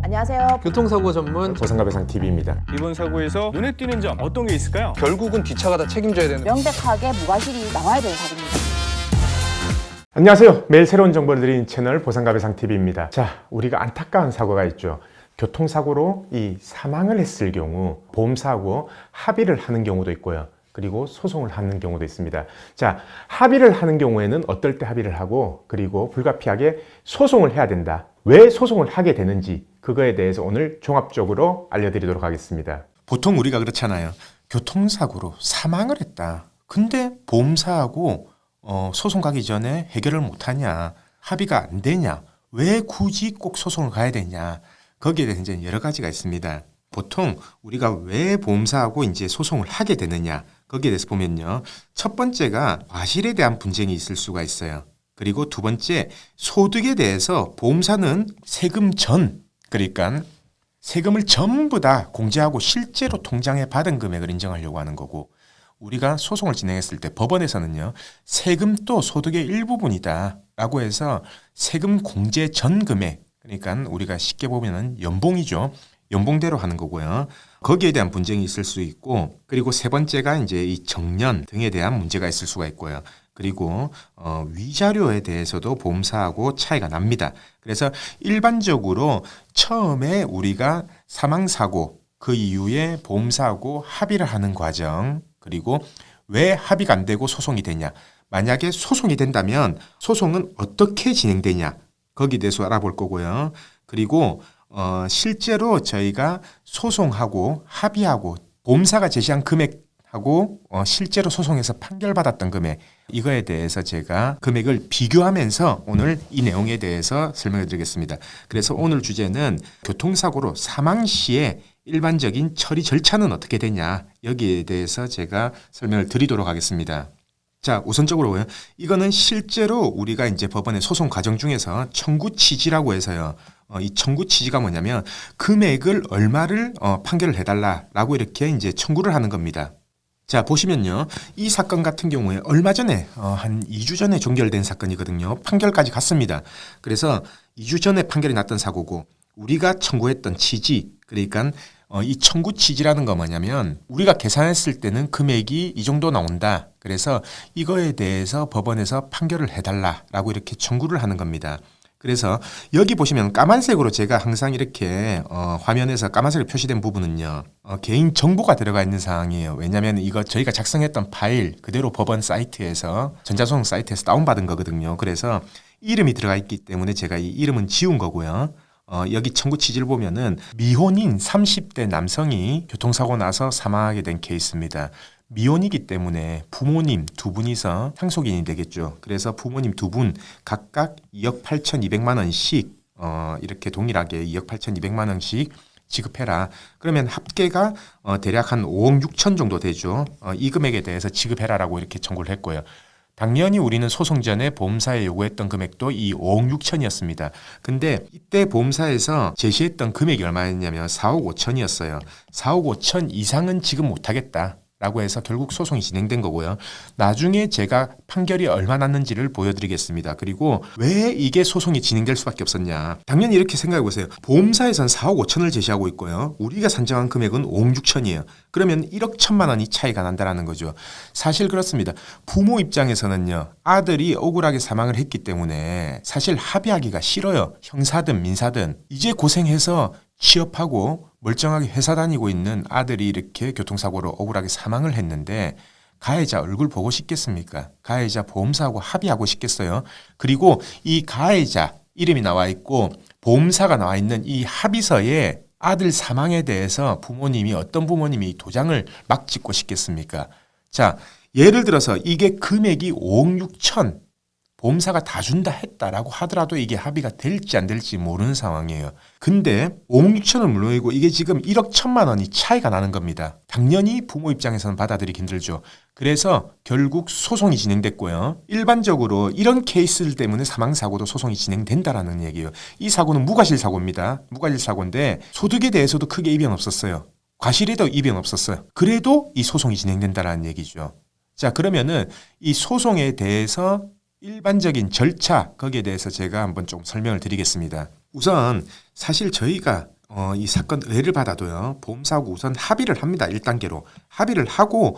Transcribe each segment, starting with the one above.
안녕하세요. 교통사고 전문 보상가배상TV입니다. 이번 사고에서 눈에 띄는 점 어떤 게 있을까요? 결국은 뒷차가 다 책임져야 되는 명백하게 무과실이 나와야 되는 사고입니다. 안녕하세요. 매일 새로운 정보를 드리는 채널 보상가배상TV입니다. 자, 우리가 안타까운 사고가 있죠. 교통사고로 이 사망을 했을 경우 보험사하고 합의를 하는 경우도 있고요. 그리고 소송을 하는 경우도 있습니다. 자, 합의를 하는 경우에는 어떨 때 합의를 하고, 그리고 불가피하게 소송을 해야 된다. 왜 소송을 하게 되는지 그거에 대해서 오늘 종합적으로 알려드리도록 하겠습니다. 보통 우리가 그렇잖아요. 교통사고로 사망을 했다. 근데 보험사하고 소송 가기 전에 해결을 못하냐, 합의가 안 되냐, 왜 굳이 꼭 소송을 가야 되냐, 거기에 대해서 이제 여러 가지가 있습니다. 보통 우리가 왜 보험사하고 이제 소송을 하게 되느냐, 거기에 대해서 보면요. 첫 번째가 과실에 대한 분쟁이 있을 수가 있어요. 그리고 두 번째, 소득에 대해서 보험사는 세금 전, 그러니까 세금을 전부 다 공제하고 실제로 통장에 받은 금액을 인정하려고 하는 거고, 우리가 소송을 진행했을 때 법원에서는요, 세금도 소득의 일부분이다 라고 해서 세금 공제 전 금액, 그러니까 우리가 쉽게 보면은 연봉이죠. 연봉대로 하는 거고요. 거기에 대한 분쟁이 있을 수 있고, 그리고 세 번째가 이제 이 정년 등에 대한 문제가 있을 수가 있고요. 그리고 위자료에 대해서도 보험사하고 차이가 납니다. 그래서 일반적으로 처음에 우리가 사망사고 그 이후에 보험사하고 합의를 하는 과정, 그리고 왜 합의가 안 되고 소송이 되냐, 만약에 소송이 된다면 소송은 어떻게 진행되냐, 거기에 대해서 알아볼 거고요. 그리고 실제로 저희가 소송하고 합의하고 보험사가 제시한 금액하고 실제로 소송에서 판결받았던 금액, 이거에 대해서 제가 금액을 비교하면서 오늘 이 내용에 대해서 설명해 드리겠습니다. 그래서 오늘 주제는 교통사고로 사망 시에 일반적인 처리 절차는 어떻게 되냐, 여기에 대해서 제가 설명을 드리도록 하겠습니다. 자, 우선적으로요. 이거는 실제로 우리가 이제 법원의 소송 과정 중에서 청구 취지라고 해서요. 이 청구 취지가 뭐냐면 금액을 얼마를 판결을 해달라라고 이렇게 이제 청구를 하는 겁니다. 자, 보시면요. 이 사건 같은 경우에 얼마 전에 한 2주 전에 종결된 사건이거든요. 판결까지 갔습니다. 그래서 2주 전에 판결이 났던 사고고, 우리가 청구했던 취지, 그러니까 이 청구 취지라는 거 뭐냐면 우리가 계산했을 때는 금액이 이 정도 나온다. 그래서 이거에 대해서 법원에서 판결을 해달라라고 이렇게 청구를 하는 겁니다. 그래서 여기 보시면 까만색으로 제가 항상 이렇게 화면에서 까만색으로 표시된 부분은요, 개인 정보가 들어가 있는 사항이에요. 왜냐하면 이거 저희가 작성했던 파일 그대로 법원 사이트에서, 전자소송 사이트에서 다운받은 거거든요. 그래서 이름이 들어가 있기 때문에 제가 이 이름은 지운 거고요. 여기 청구 취지를 보면은 미혼인 30대 남성이 교통사고 나서 사망하게 된 케이스입니다. 미혼이기 때문에 부모님 두 분이서 상속인이 되겠죠. 그래서 부모님 두 분 각각 2억 8,200만 원씩 이렇게 동일하게 2억 8,200만 원씩 지급해라. 그러면 합계가 대략 한 5억 6천 정도 되죠. 이 금액에 대해서 지급해라라고 이렇게 청구를 했고요. 당연히 우리는 소송 전에 보험사에 요구했던 금액도 이 5억 6천이었습니다. 근데 이때 보험사에서 제시했던 금액이 얼마였냐면 4억 5천이었어요. 4억 5천 이상은 지급 못하겠다 라고 해서 결국 소송이 진행된 거고요. 나중에 제가 판결이 얼마 났는지를 보여드리겠습니다. 그리고 왜 이게 소송이 진행될 수밖에 없었냐. 당연히 이렇게 생각해 보세요. 보험사에서는 4억 5천을 제시하고 있고요. 우리가 산정한 금액은 5억 6천이에요. 그러면 1억 1천만 원이 차이가 난다는 거죠. 사실 그렇습니다. 부모 입장에서는요, 아들이 억울하게 사망을 했기 때문에 사실 합의하기가 싫어요. 형사든 민사든. 이제 고생해서 취업하고 멀쩡하게 회사 다니고 있는 아들이 이렇게 교통사고로 억울하게 사망을 했는데 가해자 얼굴 보고 싶겠습니까? 가해자 보험사하고 합의하고 싶겠어요? 그리고 이 가해자 이름이 나와 있고 보험사가 나와 있는 이 합의서에 아들 사망에 대해서 부모님이, 어떤 부모님이 도장을 막 찍고 싶겠습니까? 자, 예를 들어서 이게 금액이 5억 6천, 보험사가 다 준다 했다라고 하더라도 이게 합의가 될지 안 될지 모르는 상황이에요. 근데 5억 6천은 물론이고 이게 지금 1억 1천만 원이 차이가 나는 겁니다. 당연히 부모 입장에서는 받아들이기 힘들죠. 그래서 결국 소송이 진행됐고요. 일반적으로 이런 케이스들 때문에 사망사고도 소송이 진행된다라는 얘기예요. 이 사고는 무과실 사고입니다. 무과실 사고인데 소득에 대해서도 크게 이변 없었어요. 과실에도 이변 없었어요. 그래도 이 소송이 진행된다라는 얘기죠. 자, 그러면은 이 소송에 대해서 일반적인 절차, 거기에 대해서 제가 한번 좀 설명을 드리겠습니다. 우선 사실 저희가 이 사건 의뢰를 받아도요, 보험사하고 우선 합의를 합니다. 1단계로. 합의를 하고,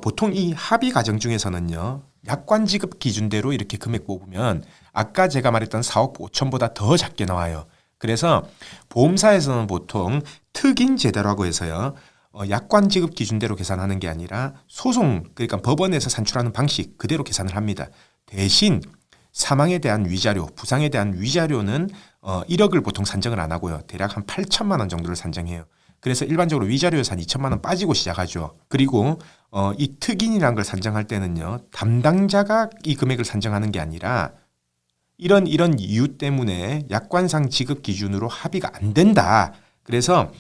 보통 이 합의 과정 중에서는요, 약관 지급 기준대로 이렇게 금액 뽑으면 아까 제가 말했던 4억 5천보다 더 작게 나와요. 그래서 보험사에서는 보통 특인 제도라고 해서요, 약관 지급 기준대로 계산하는 게 아니라 소송, 그러니까 법원에서 산출하는 방식 그대로 계산을 합니다. 대신 사망에 대한 위자료, 부상에 대한 위자료는 1억을 보통 산정을 안 하고요. 대략 한 8천만 원 정도를 산정해요. 그래서 일반적으로 위자료에서 한 2천만 원 빠지고 시작하죠. 그리고 이 특인이라는 걸 산정할 때는요, 담당자가 이 금액을 산정하는 게 아니라 이런 이유 때문에 약관상 지급 기준으로 합의가 안 된다. 그래서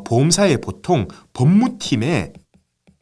보험사에 보통 법무팀에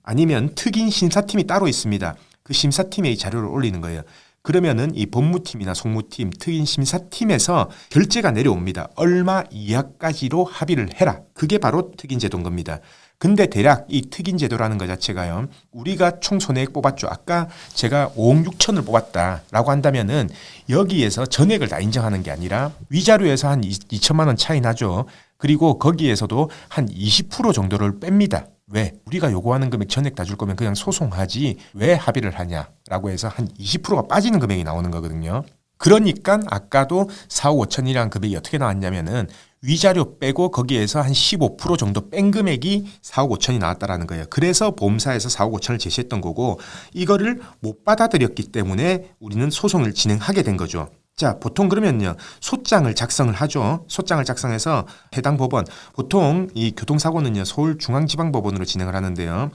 아니면 특인 심사팀이 따로 있습니다. 그 심사팀에 이 자료를 올리는 거예요. 그러면은 이 법무팀이나 송무팀, 특인 심사팀에서 결제가 내려옵니다. 얼마 이하까지로 합의를 해라. 그게 바로 특인 제도인 겁니다. 근데 대략 이 특인 제도라는 것 자체가요, 우리가 총 손해액 뽑았죠. 아까 제가 5억 6천을 뽑았다라고 한다면은 여기에서 전액을 다 인정하는 게 아니라 위자료에서 한 2천만 원 차이 나죠. 그리고 거기에서도 한 20% 정도를 뺍니다. 왜? 우리가 요구하는 금액 전액 다 줄 거면 그냥 소송하지 왜 합의를 하냐라고 해서 한 20%가 빠지는 금액이 나오는 거거든요. 그러니까 아까도 4억 5천이라는 금액이 어떻게 나왔냐면은 위자료 빼고 거기에서 한 15% 정도 뺀 금액이 4억 5천이 나왔다라는 거예요. 그래서 보험사에서 4억 5천을 제시했던 거고, 이거를 못 받아들였기 때문에 우리는 소송을 진행하게 된 거죠. 자, 보통 그러면요, 소장을 작성을 하죠. 소장을 작성해서 해당 법원, 보통 이 교통사고는요, 서울중앙지방법원으로 진행을 하는데요.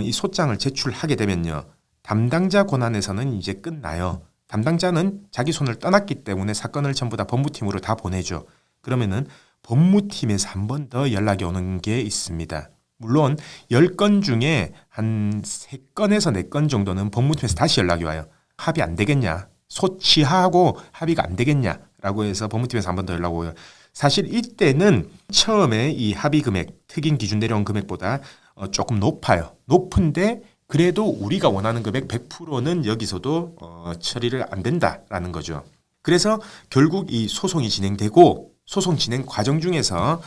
이 소장을 제출하게 되면요, 담당자 권한에서는 이제 끝나요. 담당자는 자기 손을 떠났기 때문에 사건을 전부 다 법무팀으로 다 보내죠. 그러면은 법무팀에서 한 번 더 연락이 오는 게 있습니다. 물론 10건 중에 한 3건에서 4건 정도는 법무팀에서 다시 연락이 와요. 합의 안 되겠냐? 소치하고 합의가 안 되겠냐라고 해서 법무팀에서 한 번 더 연락 오고요. 사실 이때는 처음에 이 합의 금액, 특인 기준 내려온 금액보다 조금 높아요. 높은데 그래도 우리가 원하는 금액 100%는 여기서도 처리를 안 된다라는 거죠. 그래서 결국 이 소송이 진행되고, 소송 진행 과정 중에서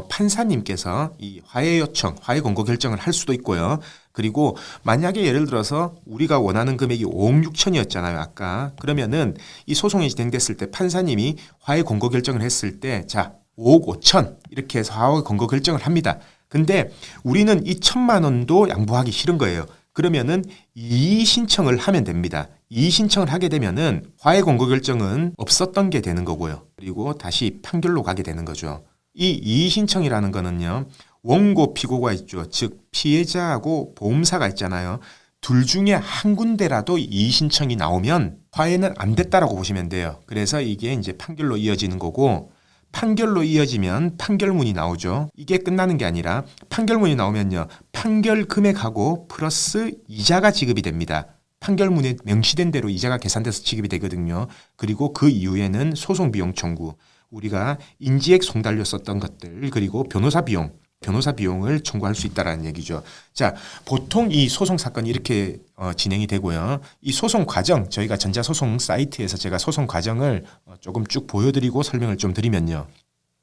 판사님께서 이 화해 요청, 화해 권고 결정을 할 수도 있고요. 그리고 만약에 예를 들어서 우리가 원하는 금액이 5억 6천이었잖아요, 아까. 그러면은 이 소송이 진행됐을 때 판사님이 화해 권고 결정을 했을 때, 자, 5억 5천 이렇게 해서 화해 권고 결정을 합니다. 근데 우리는 이 1천만 원도 양보하기 싫은 거예요. 그러면은 이의 신청을 하면 됩니다. 이의 신청을 하게 되면은 화해 권고 결정은 없었던 게 되는 거고요. 그리고 다시 판결로 가게 되는 거죠. 이 이의 신청이라는 거는요, 원고 피고가 있죠. 즉 피해자하고 보험사가 있잖아요. 둘 중에 한 군데라도 이의 신청이 나오면 화해는 안 됐다라고 보시면 돼요. 그래서 이게 이제 판결로 이어지는 거고, 판결로 이어지면 판결문이 나오죠. 이게 끝나는 게 아니라 판결문이 나오면요, 판결 금액하고 플러스 이자가 지급이 됩니다. 판결문에 명시된 대로 이자가 계산돼서 지급이 되거든요. 그리고 그 이후에는 소송 비용 청구, 우리가 인지액 송달료 썼던 것들, 그리고 변호사 비용을 청구할 수 있다라는 얘기죠. 자, 보통 이 소송 사건이 이렇게 진행이 되고요. 이 소송 과정, 저희가 전자소송 사이트에서 제가 소송 과정을 조금 쭉 보여드리고 설명을 좀 드리면요.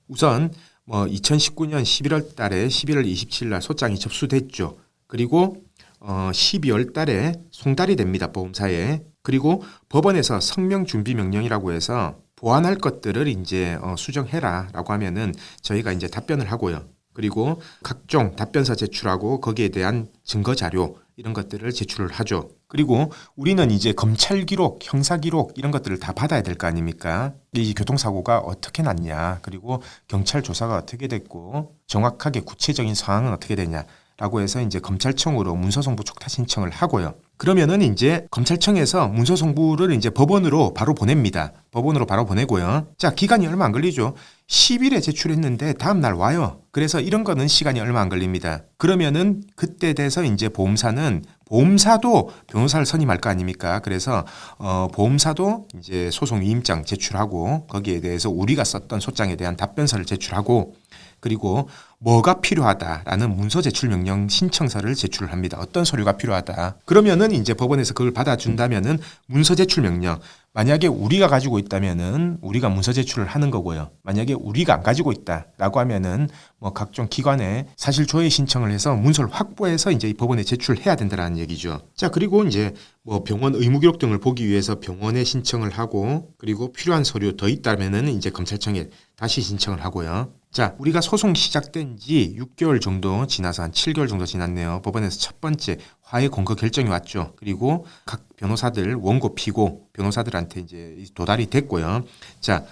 우선 2019년 11월 달에 11월 27일 날 소장이 접수됐죠. 그리고 12월 달에 송달이 됩니다, 보험사에. 그리고 법원에서 성명 준비 명령이라고 해서 보완할 것들을 이제 수정해라라고 하면은 저희가 이제 답변을 하고요. 그리고 각종 답변서 제출하고 거기에 대한 증거 자료 이런 것들을 제출을 하죠. 그리고 우리는 이제 검찰 기록, 형사 기록 이런 것들을 다 받아야 될 거 아닙니까? 이 교통사고가 어떻게 났냐, 그리고 경찰 조사가 어떻게 됐고 정확하게 구체적인 상황은 어떻게 되냐라고 해서 이제 검찰청으로 문서송부 촉탁 신청을 하고요. 그러면은 이제 검찰청에서 문서송부를 이제 법원으로 바로 보냅니다. 법원으로 바로 보내고요. 자, 기간이 얼마 안 걸리죠. 10일에 제출했는데 다음 날 와요. 그래서 이런 거는 시간이 얼마 안 걸립니다. 그러면은 그때 돼서 이제 보험사도 변호사를 선임할 거 아닙니까? 그래서 보험사도 이제 소송 위임장 제출하고 거기에 대해서 우리가 썼던 소장에 대한 답변서를 제출하고, 그리고 뭐가 필요하다라는 문서 제출 명령 신청서를 제출을 합니다. 어떤 서류가 필요하다. 그러면은 이제 법원에서 그걸 받아준다면은 문서 제출 명령, 만약에 우리가 가지고 있다면은 우리가 문서 제출을 하는 거고요. 만약에 우리가 안 가지고 있다라고 하면은 뭐 각종 기관에 사실 조회 신청을 해서 문서를 확보해서 이제 이 법원에 제출해야 된다라는 얘기죠. 자, 그리고 이제 뭐 병원 의무 기록 등을 보기 위해서 병원에 신청을 하고 그리고 필요한 서류 더 있다면은 이제 검찰청에 다시 신청을 하고요. 자, 우리가 소송 시작된 지 6개월 정도 지나서 한 7개월 정도 지났네요. 법원에서 첫 번째 화해 공거 결정이 왔죠. 그리고 각 변호사들, 원고 피고 변호사들한테 이제 도달이 됐고요. 자,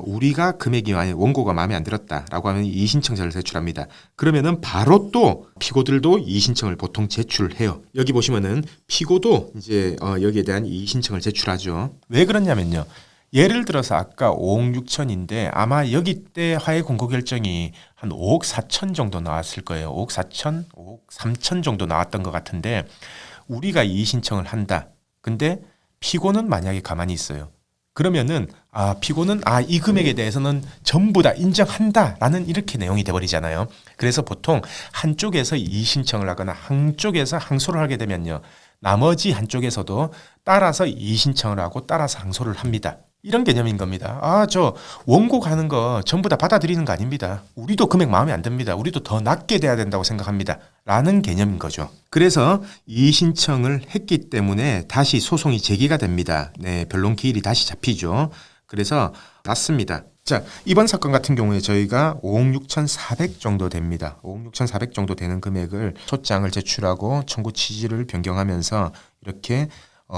우리가 금액이 원고가 마음에 안 들었다라고 하면 이의신청서를 제출합니다. 그러면은 바로 또 피고들도 이의신청을 보통 제출해요. 여기 보시면은 피고도 이제 여기에 대한 이의신청을 제출하죠. 왜 그러냐면요. 예를 들어서 아까 5억 6천인데 아마 여기 때 화해 공고 결정이 한 5억 4천 정도 나왔을 거예요. 5억 4천, 5억 3천 정도 나왔던 것 같은데 우리가 이의 신청을 한다. 근데 피고는 만약에 가만히 있어요. 그러면은 피고는 이 금액에 대해서는 전부 다 인정한다라는 이렇게 내용이 돼버리잖아요. 그래서 보통 한쪽에서 이의 신청을 하거나 한쪽에서 항소를 하게 되면요. 나머지 한쪽에서도 따라서 이의 신청을 하고 따라서 항소를 합니다. 이런 개념인 겁니다. 저 원고 가는 거 전부 다 받아들이는 거 아닙니다. 우리도 금액 마음에 안 듭니다. 우리도 더 낮게 돼야 된다고 생각합니다. 라는 개념인 거죠. 그래서 이의 신청을 했기 때문에 다시 소송이 제기가 됩니다. 네, 변론 기일이 다시 잡히죠. 그래서 났습니다. 자, 이번 사건 같은 경우에 저희가 5억 6천4백 정도 됩니다. 5억 6천4백 정도 되는 금액을 소장을 제출하고 청구 취지를 변경하면서 이렇게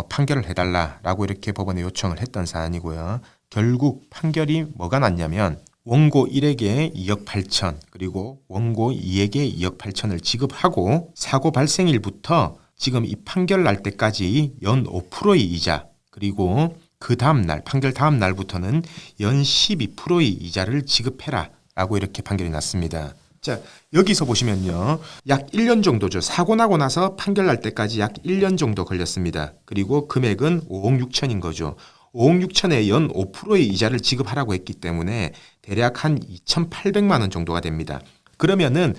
판결을 해달라라고 이렇게 법원에 요청을 했던 사안이고요. 결국 판결이 뭐가 났냐면 원고 1에게 2억 8천 그리고 원고 2에게 2억 8천을 지급하고 사고 발생일부터 지금 이 판결 날 때까지 연 5%의 이자 그리고 그 다음 날 판결 다음 날부터는 연 12%의 이자를 지급해라 라고 이렇게 판결이 났습니다. 자, 여기서 보시면요. 약 1년 정도죠. 사고 나고 나서 판결 날 때까지 약 1년 정도 걸렸습니다. 그리고 금액은 5억 6천인 거죠. 5억 6천에 연 5%의 이자를 지급하라고 했기 때문에 대략 한 2,800만 원 정도가 됩니다. 그러면은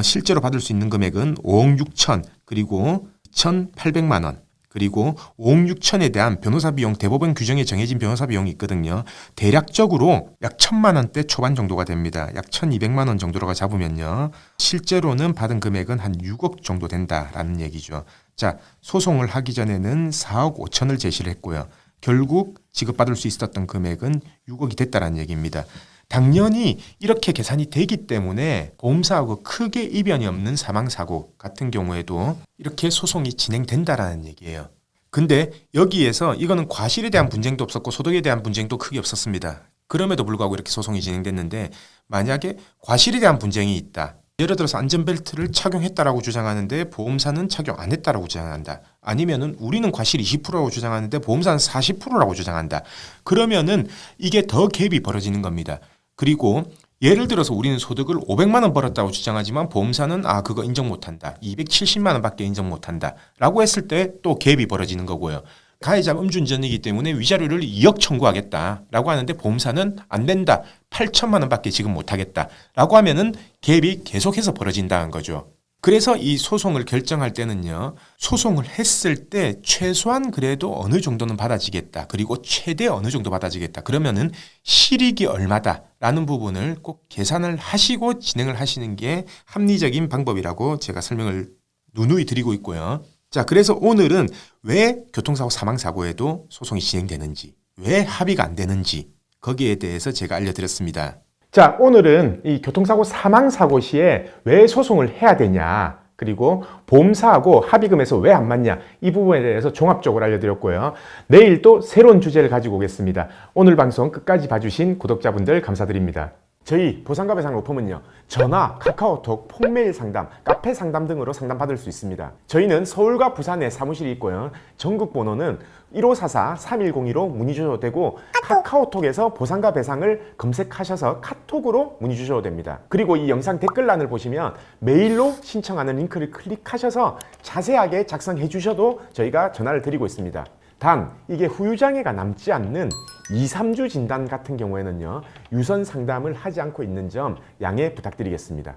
실제로 받을 수 있는 금액은 5억 6천 그리고 2,800만 원 그리고 5억 6천에 대한 변호사 비용 대법원 규정에 정해진 변호사 비용이 있거든요. 대략적으로 약 1,000만 원대 초반 정도가 됩니다. 약 1,200만 원 정도로가 잡으면요. 실제로는 받은 금액은 한 6억 정도 된다라는 얘기죠. 자, 소송을 하기 전에는 4억 5천을 제시를 했고요. 결국 지급받을 수 있었던 금액은 6억이 됐다라는 얘기입니다. 당연히 이렇게 계산이 되기 때문에 보험사하고 크게 이변이 없는 사망사고 같은 경우에도 이렇게 소송이 진행된다라는 얘기예요. 근데 여기에서 이거는 과실에 대한 분쟁도 없었고 소득에 대한 분쟁도 크게 없었습니다. 그럼에도 불구하고 이렇게 소송이 진행됐는데 만약에 과실에 대한 분쟁이 있다. 예를 들어서 안전벨트를 착용했다라고 주장하는데 보험사는 착용 안 했다라고 주장한다. 아니면은 우리는 과실 20%라고 주장하는데 보험사는 40%라고 주장한다. 그러면은 이게 더 갭이 벌어지는 겁니다. 그리고 예를 들어서 우리는 소득을 500만 원 벌었다고 주장하지만 보험사는 그거 인정 못한다. 270만 원밖에 인정 못한다. 라고 했을 때 또 갭이 벌어지는 거고요. 가해자가 음주운전이기 때문에 위자료를 2억 청구하겠다라고 하는데 보험사는 안 된다. 8천만 원밖에 지금 못하겠다. 라고 하면은 갭이 계속해서 벌어진다는 거죠. 그래서 이 소송을 결정할 때는요. 소송을 했을 때 최소한 그래도 어느 정도는 받아지겠다. 그리고 최대 어느 정도 받아지겠다. 그러면은 실익이 얼마다라는 부분을 꼭 계산을 하시고 진행을 하시는 게 합리적인 방법이라고 제가 설명을 누누이 드리고 있고요. 자, 그래서 오늘은 왜 교통사고 사망사고에도 소송이 진행되는지, 왜 합의가 안 되는지 거기에 대해서 제가 알려드렸습니다. 자, 오늘은 이 교통사고 사망사고 시에 왜 소송을 해야 되냐, 그리고 보험사하고 합의금에서 왜 안 맞냐, 이 부분에 대해서 종합적으로 알려드렸고요. 내일 또 새로운 주제를 가지고 오겠습니다. 오늘 방송 끝까지 봐주신 구독자분들 감사드립니다. 저희 보상가배상 로펌은요, 전화, 카카오톡, 폰메일 상담, 카페 상담 등으로 상담받을 수 있습니다. 저희는 서울과 부산에 사무실이 있고요. 전국 번호는 1544-3102로 문의 주셔도 되고 카카오톡에서 보상가배상을 검색하셔서 카톡으로 문의 주셔도 됩니다. 그리고 이 영상 댓글란을 보시면 메일로 신청하는 링크를 클릭하셔서 자세하게 작성해 주셔도 저희가 전화를 드리고 있습니다. 단 이게 후유장애가 남지 않는 2, 3주 진단 같은 경우에는요, 유선 상담을 하지 않고 있는 점 양해 부탁드리겠습니다.